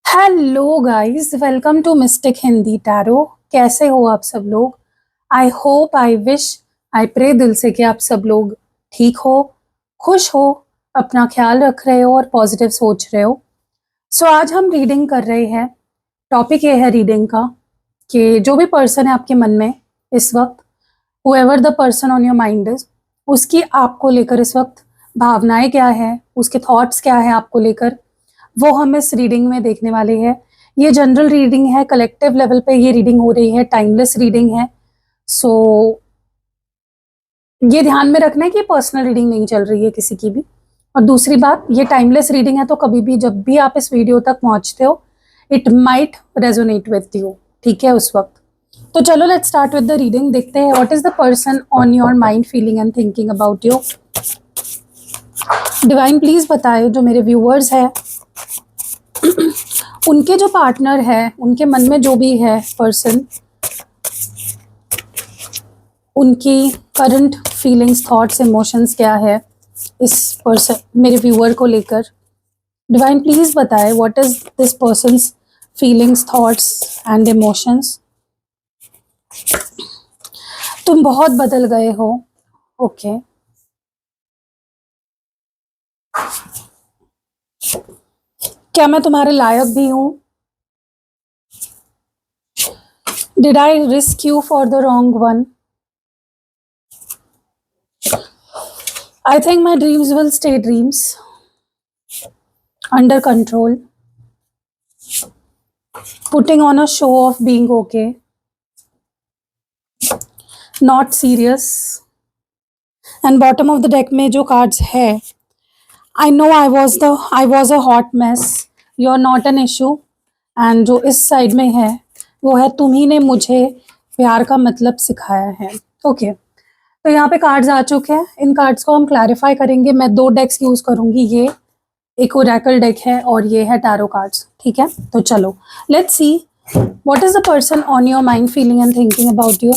Hello guys, welcome to mystic Hindi tarot. कैसे हो आप सब लोग? I hope, I wish, I pray दिल से कि आप सब लोग ठीक हो, खुश हो, अपना ख्याल रख रहे हो और पॉजिटिव सोच रहे हो। सो आज हम रीडिंग कर रहे हैं। टॉपिक ये है रीडिंग का कि जो भी पर्सन है आपके मन में इस वक्त, whoever the person on your mind is, उसकी आपको लेकर इस वक्त भावनाएं क्या है, उसके थॉट्स क्या है आपको लेकर, वो हम इस रीडिंग में देखने वाले हैं। ये जनरल रीडिंग है, कलेक्टिव लेवल पे ये रीडिंग हो रही है, टाइमलेस रीडिंग है। सो ये ध्यान में रखना है कि पर्सनल रीडिंग नहीं चल रही है किसी की भी। और दूसरी बात, ये टाइमलेस रीडिंग है, तो कभी भी जब भी आप इस वीडियो तक पहुंचते हो, it might resonate with you, ठीक है, उस वक्त। तो चलो let's start with the reading. देखते हैं what is the person on your mind feeling and thinking about you. Divine please बताए जो मेरे व्यूअर्स हैं, उनके जो पार्टनर है, उनके मन में जो भी है पर्सन, उनकी करंट फीलिंग्स, थॉट्स, इमोशंस क्या है इस पर्सन, मेरे व्यूअर को लेकर। डिवाइन प्लीज बताए what is this persons feelings, thoughts and emotions. तुम बहुत बदल गए हो। ओके, क्या मैं तुम्हारे लायक भी हूं? Did I risk you for the wrong one? I think my dreams will stay dreams, under control, putting on a show of being okay, not serious. And bottom of the deck में जो cards है, I know I was a hot mess. You're not an issue. And जो इस side में है वो है तुम्ही ने मुझे प्यार का मतलब सिखाया है। ओके, तो यहाँ पे कार्ड्स आ चुके हैं। इन कार्ड्स को हम क्लैरिफाई करेंगे। मैं 2 डेक्स यूज करूंगी, ये एक ओरेकल डेक है और ये है टैरो कार्ड्स, ठीक है। तो चलो let's see what is the person on your mind feeling and thinking about you.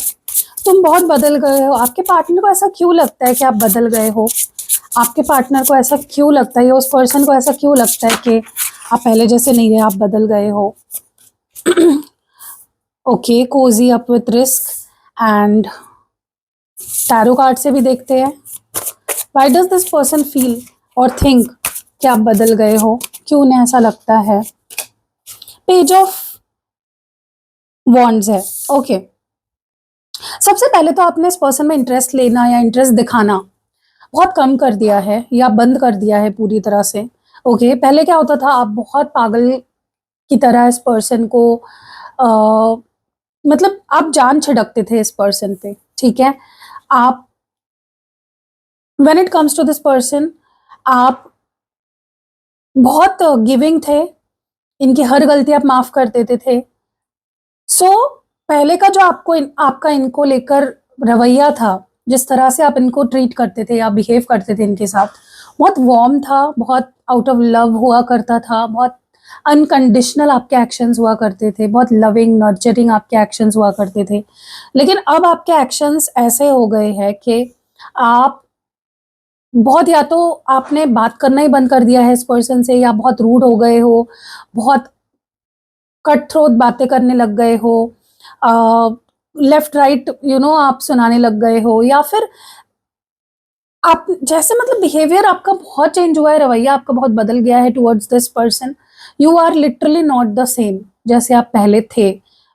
तुम बहुत बदल गए हो। आपके पार्टनर को ऐसा क्यों लगता है कि आप बदल गए हो? आपके पार्टनर को ऐसा क्यों लगता है, या उस पर्सन को ऐसा क्यों लगता है कि आप पहले जैसे नहीं रहे, आप बदल गए हो? Okay, cozy up with risk and tarot card से भी देखते हैं। Why does this person feel और थिंक कि आप बदल गए हो? क्यों उन्हें ऐसा लगता है? पेज ऑफ वॉन्ड्स है। ओके, सबसे पहले तो आपने इस पर्सन में इंटरेस्ट लेना या इंटरेस्ट दिखाना बहुत कम कर दिया है या बंद कर दिया है पूरी तरह से। ओके, पहले क्या होता था, आप बहुत पागल की तरह इस पर्सन को मतलब आप जान छिड़कते थे इस पर्सन पे, ठीक है। आप when it comes to this person, आप बहुत गिविंग थे, इनकी हर गलती आप माफ कर देते थे। सो पहले का जो आपका इनको लेकर रवैया था, जिस तरह से आप इनको ट्रीट करते थे या बिहेव करते थे इनके साथ, बहुत वार्म था, बहुत आउट ऑफ लव हुआ करता था, बहुत अनकंडीशनल आपके एक्शंस हुआ करते थे, बहुत लविंग नर्चरिंग आपके एक्शंस हुआ करते थे। लेकिन अब आपके एक्शंस ऐसे हो गए हैं कि आप बहुत, या तो आपने बात करना ही बंद कर दिया है इस पर्सन से, या बहुत रूड हो गए हो, बहुत कट थ्रोट बातें करने लग गए हो, लेफ्ट राइट आप सुनाने लग गए हो, या फिर आप जैसे मतलब बिहेवियर आपका बहुत चेंज हुआ है, रवैया आपका बहुत बदल गया है towards this person. You are literally not the same जैसे आप पहले थे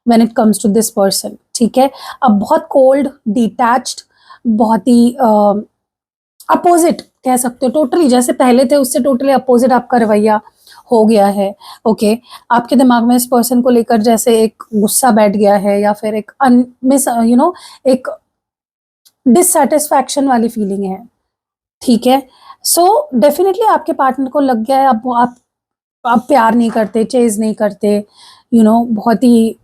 when it comes to this person, ठीक है। अब बहुत कोल्ड, डिटैच्ड, बहुत ही अपोजिट कह सकते हो, टोटली जैसे पहले थे उससे टोटली अपोजिट आपका रवैया हो गया है। ओके, आपके दिमाग में इस पर्सन को लेकर जैसे एक गुस्सा बैठ गया है, या फिर एक एक डिससेटिस्फैक्शन वाली फीलिंग है, ठीक है। सो डेफिनेटली आपके पार्टनर को लग गया है आप प्यार नहीं करते, चेज नहीं करते, बहुत ही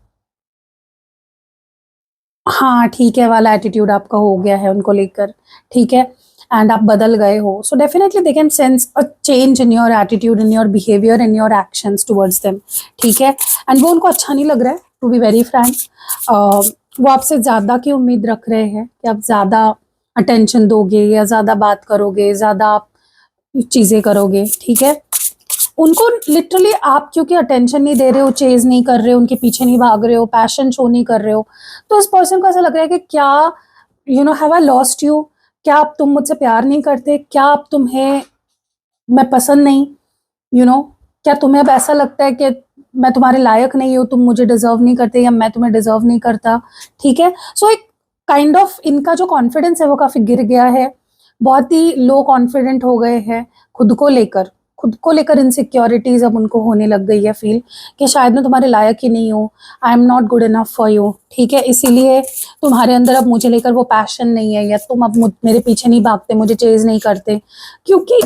हाँ ठीक है वाला एटीट्यूड आपका हो गया है उनको लेकर, ठीक है। एंड आप बदल गए हो, so definitely they can sense a change in your attitude, in your behaviour, in your actions towards them, ठीक है। एंड वो उनको अच्छा नहीं लग रहा है, टू बी वेरी फ्रैंक। वो आपसे ज़्यादा की उम्मीद रख रहे हैं कि आप ज़्यादा अटेंशन दोगे, या ज़्यादा बात करोगे, ज़्यादा आप चीज़ें करोगे, ठीक है। उनको लिटरली आप क्योंकि अटेंशन नहीं दे रहे हो, चेज नहीं कर रहे हो, उनके पीछे नहीं भाग रहे हो, पैशन शो नहीं कर रहे हो, तो इस पर्सन को ऐसा लग रहा है कि क्या हैव आई लॉस्ट यू, क्या अब तुम मुझसे प्यार नहीं करते, क्या अब तुम्हें मैं पसंद नहीं, क्या तुम्हें अब ऐसा लगता है कि मैं तुम्हारे लायक नहीं हूँ, तुम मुझे डिजर्व नहीं करते या मैं तुम्हें डिजर्व नहीं करता। ठीक है, सो एक काइंड ऑफ इनका जो कॉन्फिडेंस है वो काफी गिर गया है, बहुत ही लो कॉन्फिडेंट हो गए हैं खुद को लेकर इनसिक्योरिटीज अब उनको होने लग गई है फील कि शायद मैं तुम्हारे लायक ही नहीं हूँ, I am not good enough for you. ठीक है, इसीलिए तुम्हारे अंदर अब मुझे लेकर वो पैशन नहीं है, या तुम अब मेरे पीछे नहीं भागते, मुझे चेज नहीं करते, क्योंकि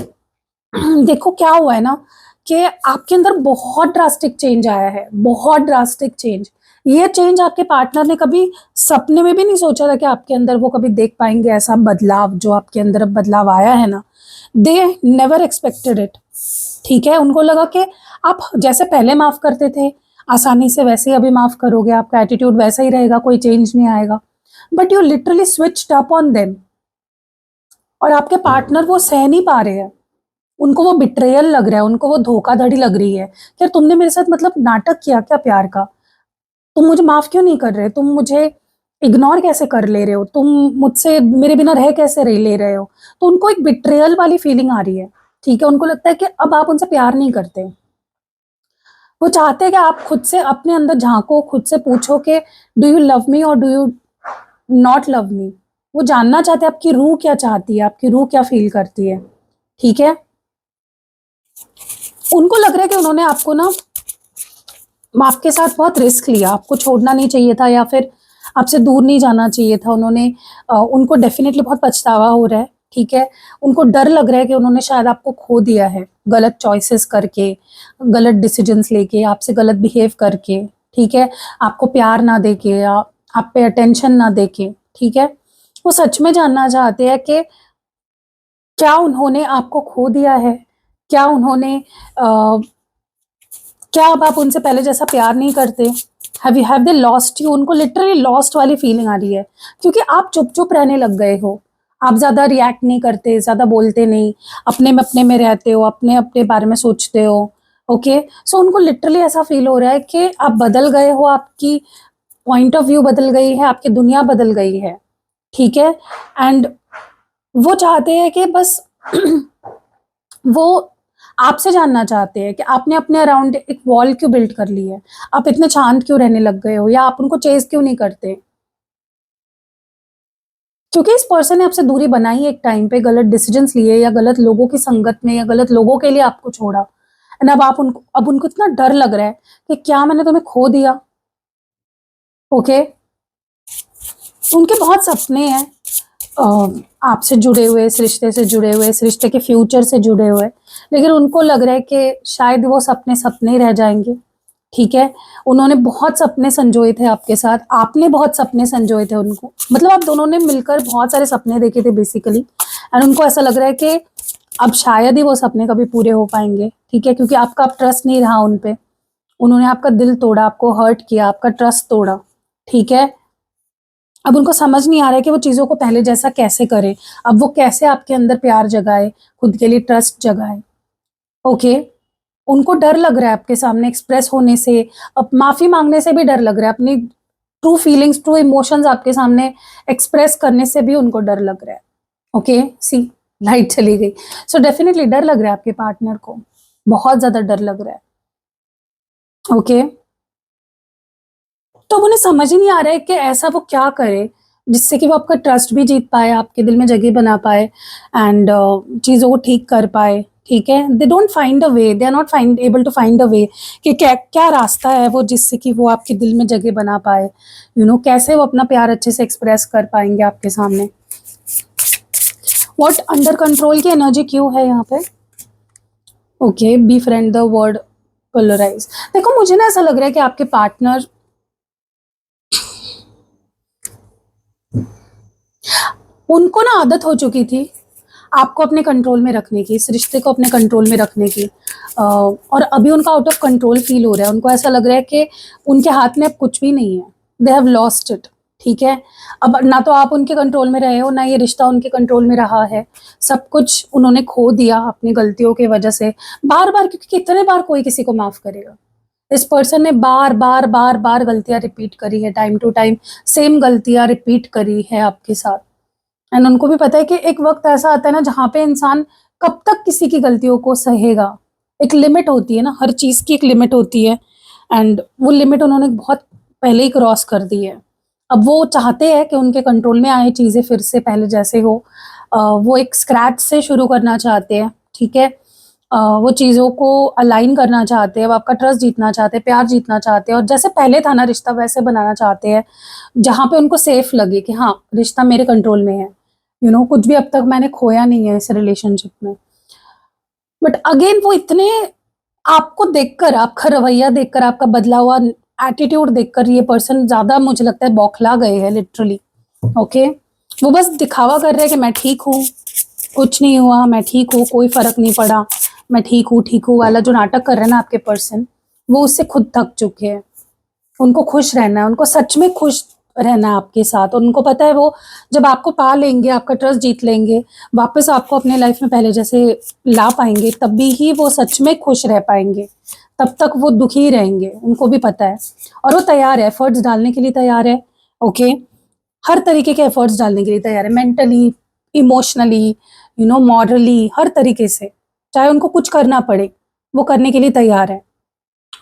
देखो क्या हुआ है ना कि आपके अंदर बहुत ड्रास्टिक चेंज आया है, बहुत ड्रास्टिक चेंज। ये चेंज आपके पार्टनर ने कभी सपने में भी नहीं सोचा था कि आपके अंदर वो कभी देख पाएंगे, ऐसा बदलाव जो आपके अंदर अब बदलाव आया है ना, दे नेवर एक्सपेक्टेड इट। ठीक है, उनको लगा कि आप जैसे पहले माफ करते थे आसानी से, वैसे ही अभी माफ करोगे, आपका एटीट्यूड वैसा ही रहेगा, कोई चेंज नहीं आएगा, but you literally switched up on them. और आपके पार्टनर वो सह नहीं पा रहे हैं, उनको वो बिट्रेयल लग रहा है, उनको वो धोखाधड़ी लग रही है कि यार तुमने मेरे साथ मतलब नाटक किया क्या प्यार का, तुम मुझे माफ क्यों नहीं कर रहे, तुम मुझे इग्नोर कैसे कर ले रहे हो, तुम मुझसे मेरे बिना रह कैसे रह ले रहे हो। तो उनको एक बिट्रेयल वाली फीलिंग आ रही है। ठीक है, उनको लगता है कि अब आप उनसे प्यार नहीं करते, वो चाहते हैं कि आप खुद से अपने अंदर झांको, खुद से पूछो कि डू यू लव मी और do you not love me. वो जानना चाहते हैं आपकी रूह क्या चाहती है, आपकी रूह क्या फील करती है। ठीक है, उनको लग रहा है कि उन्होंने आपको ना आपके साथ बहुत रिस्क लिया, आपको छोड़ना नहीं चाहिए था या फिर आपसे दूर नहीं जाना चाहिए था। उनको डेफिनेटली बहुत पछतावा हो रहा है। ठीक है, उनको डर लग रहा है कि उन्होंने शायद आपको खो दिया है, गलत चॉइसेस करके, गलत डिसीजंस लेके, आपसे गलत बिहेव करके। ठीक है, आपको प्यार ना देके या आप पे अटेंशन ना देके। ठीक है, वो सच में जानना चाहते हैं कि क्या उन्होंने आपको खो दिया है, क्या उन्होंने क्या अब आप उनसे पहले जैसा प्यार नहीं करते, हैव दे लॉस्ट यू। उनको लिटरली लॉस्ट वाली फीलिंग आ रही है, क्योंकि आप चुप चुप रहने लग गए हो, आप ज्यादा रिएक्ट नहीं करते, ज्यादा बोलते नहीं, अपने में रहते हो, अपने अपने बारे में सोचते हो। ओके, सो उनको लिटरली ऐसा फील हो रहा है कि आप बदल गए हो, आपकी पॉइंट ऑफ व्यू बदल गई है, आपकी दुनिया बदल गई है। ठीक है, एंड वो चाहते हैं कि बस वो आपसे जानना चाहते हैं कि आपने अपने अराउंड एक वॉल क्यों बिल्ड कर ली है, आप इतने शांत क्यों रहने लग गए हो, या आप उनको चेज क्यों नहीं करते। क्योंकि इस पर्सन ने आपसे दूरी बनाई एक टाइम पे, गलत डिसीजंस लिए या गलत लोगों की संगत में या गलत लोगों के लिए आपको छोड़ा, एंड अब उनको इतना डर लग रहा है कि क्या मैंने तुम्हें खो दिया। ओके, उनके बहुत सपने हैं आपसे जुड़े हुए, इस रिश्ते से जुड़े हुए, इस रिश्ते के फ्यूचर से जुड़े हुए, लेकिन उनको लग रहा है कि शायद वो सपने सपने ही रह जाएंगे। ठीक है, उन्होंने बहुत सपने संजोए थे आपके साथ, आपने बहुत सपने संजोए थे उनको, मतलब आप दोनों ने मिलकर बहुत सारे सपने देखे थे बेसिकली, एंड उनको ऐसा लग रहा है कि अब शायद ही वो सपने कभी पूरे हो पाएंगे। ठीक है, क्योंकि आपका अब ट्रस्ट नहीं रहा उन पे, उन्होंने आपका दिल तोड़ा, आपको हर्ट किया, आपका ट्रस्ट तोड़ा। ठीक है, अब उनको समझ नहीं आ रहा है कि वो चीज़ों को पहले जैसा कैसे करे, अब वो कैसे आपके अंदर प्यार जगाए, खुद के लिए ट्रस्ट जगाए। ओके, उनको डर लग रहा है आपके सामने एक्सप्रेस होने से, अब माफ़ी मांगने से भी डर लग रहा है, अपनी ट्रू फीलिंग्स, ट्रू इमोशंस आपके सामने एक्सप्रेस करने से भी उनको डर लग रहा है। ओके, सी लाइट चली गई। सो डेफिनेटली डर लग रहा है आपके पार्टनर को, बहुत ज़्यादा डर लग रहा है। ओके, तो अब उन्हें समझ ही नहीं आ रहा है कि ऐसा वो क्या करे जिससे कि वो आपका ट्रस्ट भी जीत पाए, आपके दिल में जगह बना पाए, एंड चीज़ों को ठीक कर पाए। ठीक है, they don't find a way, they are not find able to find a way कि क्या क्या रास्ता है वो जिससे कि वो आपके दिल में जगह बना पाए, कैसे वो अपना प्यार अच्छे से एक्सप्रेस कर पाएंगे आपके सामने। व्हाट अंडर कंट्रोल की एनर्जी क्यों है यहाँ पे। Okay, be friend the word polarize. देखो मुझे ना ऐसा लग रहा है कि आपके पार्टनर उनको ना आदत हो चुकी थी आपको अपने कंट्रोल में रखने की, इस रिश्ते को अपने कंट्रोल में रखने की, और अभी उनका आउट ऑफ कंट्रोल फील हो रहा है। उनको ऐसा लग रहा है कि उनके हाथ में अब कुछ भी नहीं है, दे हैव लॉस्ट इट। ठीक है। अब ना तो आप उनके कंट्रोल में रहे हो, ना ये रिश्ता उनके कंट्रोल में रहा है। सब कुछ उन्होंने खो दिया अपनी गलतियों की वजह से, बार-बार, क्योंकि कितने बार कोई किसी को माफ़ करेगा? इस पर्सन ने बार-बार, बार-बार गलतियाँ रिपीट करी है, टाइम टू टाइम सेम गलतियाँ रिपीट करी है आपके साथ। एंड उनको भी पता है कि एक वक़्त ऐसा आता है ना जहाँ पे इंसान कब तक किसी की गलतियों को सहेगा। एक लिमिट होती है ना, हर चीज़ की एक लिमिट होती है एंड वो लिमिट उन्होंने बहुत पहले ही क्रॉस कर दी है। अब वो चाहते हैं कि उनके कंट्रोल में आए चीज़ें फिर से पहले जैसे हो। वो एक स्क्रैच से शुरू करना चाहते हैं, ठीक है? वो चीज़ों को अलाइन करना चाहते हैं, वो आपका ट्रस्ट जीतना चाहते हैं, प्यार जीतना चाहते हैं और जैसे पहले था ना रिश्ता वैसे बनाना चाहते हैं, जहाँ पे उनको सेफ लगे कि हाँ, रिश्ता मेरे कंट्रोल में है। कुछ भी अब तक मैंने खोया नहीं है इस रिलेशनशिप में। बट अगेन वो इतने आपको देखकर, आपका रवैया देखकर, आपका बदला हुआ एटीट्यूड देखकर ये पर्सन ज़्यादा मुझे लगता है बौखला गए हैं लिटरली, ओके? वो बस दिखावा कर रहे हैं कि मैं ठीक हूँ, कुछ नहीं हुआ, मैं ठीक हूँ, कोई फ़र्क नहीं पड़ा, मैं ठीक हूँ वाला जो नाटक कर रहे हैं ना आपके पर्सन, वो उससे खुद थक चुके हैं। उनको खुश रहना है, उनको सच में खुश रहना है आपके साथ और उनको पता है वो जब आपको पा लेंगे, आपका ट्रस्ट जीत लेंगे, वापस आपको अपने लाइफ में पहले जैसे ला पाएँगे, तभी ही वो सच में खुश रह पाएँगे। तब तक वो दुखी रहेंगे, उनको भी पता है और वो तैयार है, एफर्ट्स डालने के लिए तैयार है, ओके? हर तरीके के एफर्ट्स डालने के लिए तैयार है, मेंटली, इमोशनली, मॉरली, हर तरीके से। चाहे उनको कुछ करना पड़े, वो करने के लिए तैयार है।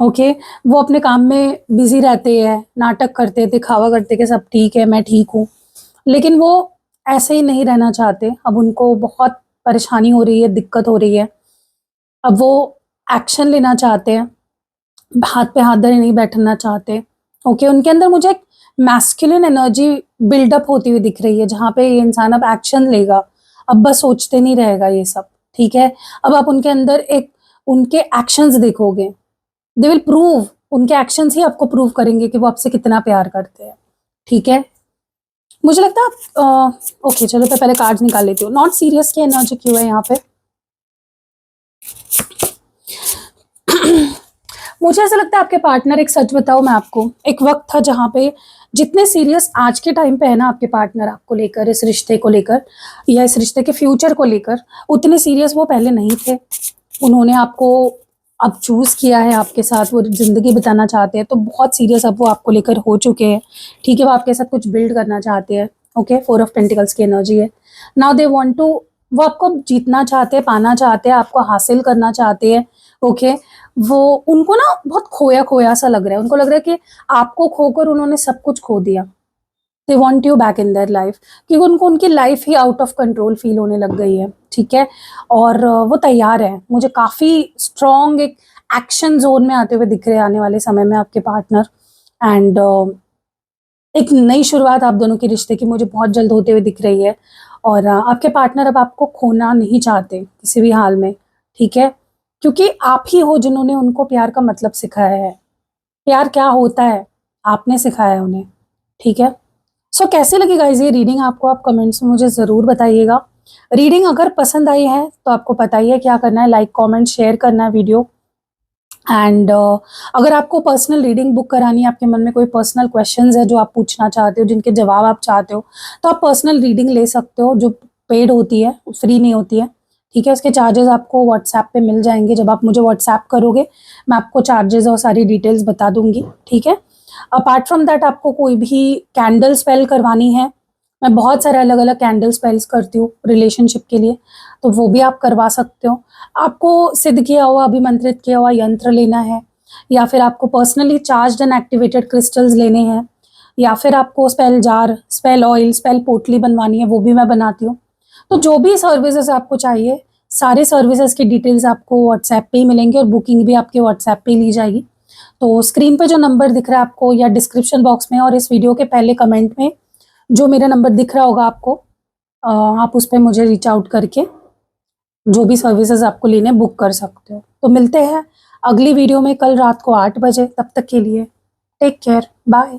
ओके, वो अपने काम में बिज़ी रहते हैं, नाटक करते हैं, दिखावा करते हैं कि सब ठीक है, मैं ठीक हूँ। लेकिन वो ऐसे ही नहीं रहना चाहते, अब उनको बहुत परेशानी हो रही है, दिक्कत हो रही है। अब वो एक्शन लेना चाहते हैं, हाथ पे हाथ धरे नहीं बैठना चाहते। ओके, उनके अंदर मुझे एक मैस्कुलिन एनर्जी बिल्डअप होती हुई दिख रही है, जहाँ पे ये इंसान अब एक्शन लेगा, अब बस सोचते नहीं रहेगा ये सब, ठीक है? अब आप उनके अंदर एक उनके एक्शंस देखोगे। दे विल प्रूव, उनके एक्शंस ही आपको प्रूव करेंगे कि वो आपसे कितना प्यार करते हैं, ठीक है? मुझे लगता है आप ओके, चलो तो पहले कार्ड्स निकाल लेती हूँ। नॉट सीरियस की एनर्जी क्यों है यहाँ पे? मुझे ऐसा लगता है आपके पार्टनर, एक सच बताऊँ मैं आपको, एक वक़्त था जहाँ पे जितने सीरियस आज के टाइम पे है ना आपके पार्टनर आपको लेकर, इस रिश्ते को लेकर या इस रिश्ते के फ्यूचर को लेकर, उतने सीरियस वो पहले नहीं थे। उन्होंने आपको अब चूज़ किया है, आपके साथ वो ज़िंदगी बिताना चाहते हैं, तो बहुत सीरियस अब वो आपको लेकर हो चुके हैं, ठीक है? वो आपके साथ कुछ बिल्ड करना चाहते हैं, ओके? 4 ऑफ पेंटिकल्स की एनर्जी है। नाउ दे वांट टू, वो आपको जीतना चाहते हैं, पाना चाहते हैं, आपको हासिल करना चाहते हैं, ओके? वो उनको ना बहुत खोया-खोया सा लग रहा है, उनको लग रहा है कि आपको खोकर उन्होंने सब कुछ खो दिया। They want you back in their life, क्योंकि उनको उनकी life he out of control feel होने लग गई है, ठीक है? और वो तैयार है, मुझे काफ़ी स्ट्रॉन्ग एक एक्शन ज़ोन में आते हुए दिख रहे हैं आने वाले समय में आपके पार्टनर एंड एक नई शुरुआत आप दोनों के रिश्ते की मुझे बहुत जल्द होते हुए दिख रही है और आपके पार्टनर अब आपको खोना नहीं चाहते किसी भी हाल में, ठीक है? क्योंकि आप ही हो जिन्होंने उनको प्यार का मतलब सिखाया है। प्यार क्या होता है, आपने सिखाया है उन्हें, ठीक है? सो कैसी लगी गाइज़ ये रीडिंग आपको? आप कमेंट्स में मुझे ज़रूर बताइएगा। रीडिंग अगर पसंद आई है तो आपको पता ही है क्या करना है, लाइक, कमेंट, शेयर करना है वीडियो एंड अगर आपको पर्सनल रीडिंग बुक करानी है, आपके मन में कोई पर्सनल क्वेश्चंस है जो आप पूछना चाहते हो, जिनके जवाब आप चाहते हो, तो आप पर्सनल रीडिंग ले सकते हो, जो पेड होती है, फ्री नहीं होती है, ठीक है? उसके चार्जेस आपको व्हाट्सएप पे मिल जाएँगे, जब आप मुझे व्हाट्सएप करोगे, मैं आपको चार्जेस और सारी डिटेल्स बता दूँगी, ठीक है? अपार्ट फ्रॉम दैट आपको कोई भी कैंडल स्पेल करवानी है, मैं बहुत सारे अलग-अलग कैंडल स्पेल्स करती हूँ रिलेशनशिप के लिए, तो वो भी आप करवा सकते हो। आपको सिद्ध किया हुआ, अभिमंत्रित किया हुआ यंत्र लेना है या फिर आपको personally charged and activated crystals लेने हैं या फिर आपको spell jar, spell oil, spell पोटली बनवानी है, वो भी मैं बनाती हूँ। तो जो भी सर्विसेज़ आपको चाहिए, सारे सर्विसेज़ की डिटेल्स आपको व्हाट्सएप पे ही मिलेंगी और बुकिंग भी आपके व्हाट्सएप पे ही ली जाएगी। तो स्क्रीन पे जो नंबर दिख रहा है आपको या डिस्क्रिप्शन बॉक्स में और इस वीडियो के पहले कमेंट में जो मेरा नंबर दिख रहा होगा आपको, आप उस पे मुझे रीच आउट करके जो भी सर्विसेज़ आपको लेने हैं बुक कर सकते हो। तो मिलते हैं अगली वीडियो में कल रात को 8 बजे, तब तक के लिए टेक केयर, बाय।